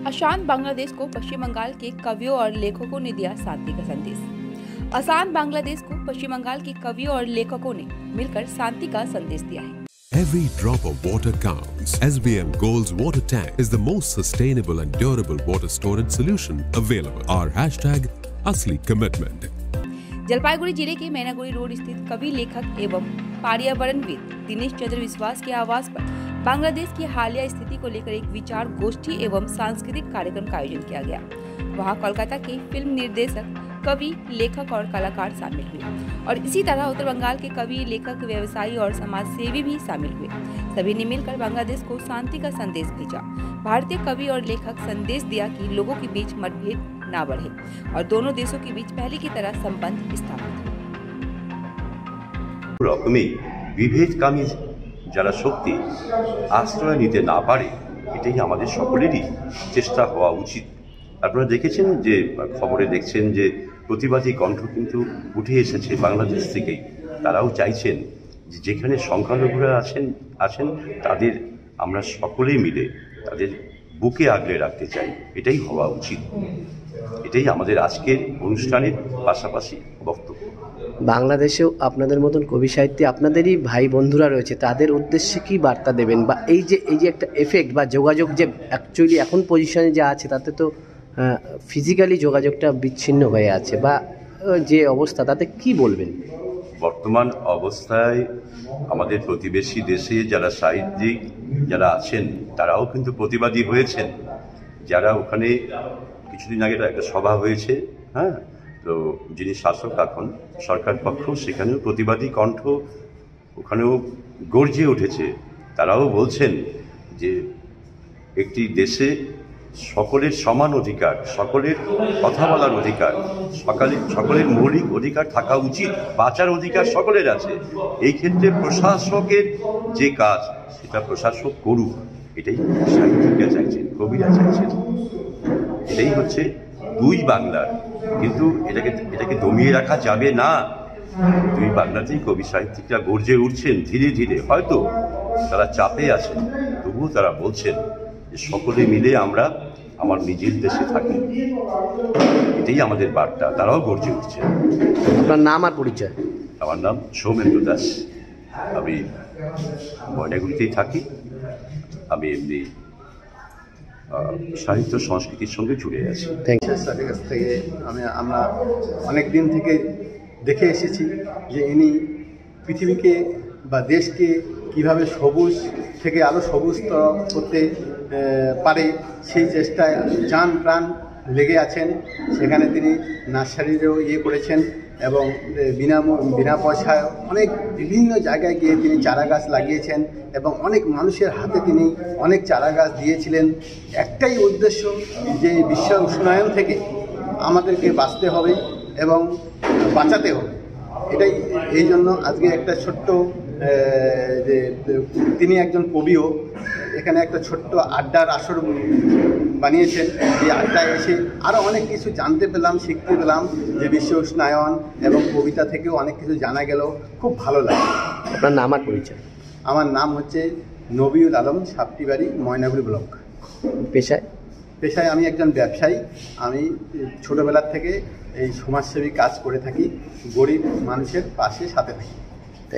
अशांत बांग्लादेश को पश्चिम बंगाल के कवियों और लेखकों ने दिया शांति का संदेश। अशांत बांग्लादेश को पश्चिम बंगाल के कवियों और लेखकों ने मिलकर शांति का संदेश दिया है। Every drop of water counts. SBM Gold's water tank is the most sustainable and durable water storage solution available. Our hashtag असली commitment. जलपाईगुड़ी जिले के मैनागुड़ी रोड स्थित कवि लेखक एवं पर्यावरणविद दिनेश चंद्र विश्वास के आवास पर बांग्लादेश की हालिया स्थिति को लेकर एक विचार गोष्ठी एवं सांस्कृतिक कार्यक्रम का आयोजन किया गया। वहां कोलकाता के फिल्म निर्देशक, कवि, लेखक और कलाकार शामिल हुए और इसी तरह उत्तर बंगाल के कवि, लेखक, व्यवसायी और समाज सेवी भी शामिल हुए। सभी ने मिलकर बांग्लादेश को शांति का संदेश भेजा। भारतीय कवि और लेखक संदेश दिया कि लोगों के बीच मतभेद ना बढ़े और दोनों देशों के बीच पहले की तरह संबंध स्थापित हो। বিভেদকামী যারা শক্তি আশ্রয় নিতে না পারে, এটাই আমাদের সকলেরই চেষ্টা হওয়া উচিত। আপনারা দেখেছেন যে খবরে দেখছেন যে প্রতিবাদী কণ্ঠ কিন্তু উঠে এসেছে বাংলাদেশ থেকেই। তারাও চাইছেন যে যেখানে সংখ্যালঘুরা আছেন তাদের আমরা সকলেই মিলে তাদের বুকে আগলে রাখতে চাই। এটাই হওয়া উচিত। এটাই আমাদের আজকের অনুষ্ঠানের পাশাপাশি বক্তব্য। বাংলাদেশেও আপনাদের মতন কবি সাহিত্যে আপনাদেরই ভাই বন্ধুরা রয়েছে, তাদের উদ্দেশ্যে কি বার্তা দেবেন? বা এই যে একটা এফেক্ট বা যোগাযোগ যে অ্যাকচুয়ালি এখন পজিশনে যা আছে তাতে তো ফিজিক্যালি যোগাযোগটা বিচ্ছিন্ন হয়ে আছে, বা যে অবস্থা তাতে কি বলবেন? বর্তমান অবস্থায় আমাদের প্রতিবেশী দেশে যারা সাহিত্যিক যারা আছেন তারাও কিন্তু প্রতিবাদী হয়েছেন। যারা ওখানে কিছুদিন আগে একটা সভা হয়েছে, হ্যাঁ, তো যিনি শাসক এখন সরকার পক্ষ, সেখানেও প্রতিবাদী কণ্ঠ ওখানেও গর্জে উঠেছে। তারাও বলছেন যে একটি দেশে সকলের সমান অধিকার, সকলের কথা বলার অধিকার, সকলের মৌলিক অধিকার থাকা উচিত, বাঁচার অধিকার সকলের আছে। এই ক্ষেত্রে প্রশাসকের যে কাজ সেটা প্রশাসক করুক, এটাই সাহিত্যিকরা চাইছেন, কবিরা চাইছেন। এটাই হচ্ছে দুই বাংলার, কিন্তু এটাকে দমিয়ে রাখা যাবে না। দুই বাংলাতেই কবি সাহিত্যিকরা গর্জে উঠছেন ধীরে ধীরে। হয়তো তারা চাপে আছেন, তবুও তারা বলছেন যে সকলে মিলে আমরা আমার নিজের দেশে থাকি। এটাই আমাদের বার্তা। তারাও গর্জে উঠছে। আপনার নাম আর পরিচয়? আমার নাম সৌমেন্দ্র দাস। আমি ময়নাগুড়িতেই থাকি। আমি এমনি সাহিত্য সংস্কৃতির সঙ্গে জুড়ে আছি। স্যারের কাছ থেকে আমরা অনেক দিন থেকে দেখে এসেছি যে ইনি পৃথিবীকে বা দেশকে কিভাবে সবুজ থেকে আরও সবুজতর করতে পারে সেই চেষ্টায় জান প্রাণ লেগে আছেন। সেখানে তিনি নার্সারিরও করেছেন এবং বিনা পয়সায় অনেক বিভিন্ন জায়গায় গিয়ে তিনি চারা গাছ লাগিয়েছেন এবং অনেক মানুষের হাতে তিনি অনেক চারা গাছ দিয়েছিলেন। একটাই উদ্দেশ্য যে বিশ্ব উষ্ণায়ন থেকে আমাদেরকে বাঁচতে হবে এবং বাঁচাতে হবে। এই জন্য আজকে একটা ছোট্ট যে তিনি একজন কবিও এখানে একটা ছোট্ট আড্ডার আসর বানিয়েছেন। এই আড্ডায় এসে আরও অনেক কিছু জানতে পেলাম, শিখতে পেলাম যে বিশ্ব উষ্ণায়ন এবং কবিতা থেকেও অনেক কিছু জানা গেল। খুব ভালো লাগে। আপনার নাম আর পরিচয়? আমার নাম হচ্ছে নবিউল আলম, সাপটিবাড়ি, ময়নাগুড়ি ব্লক। পেশায় আমি একজন ব্যবসায়ী। আমি ছোটোবেলার থেকে এই সমাজসেবী কাজ করে থাকি, গরিব মানুষের পাশে সাথে থাকি।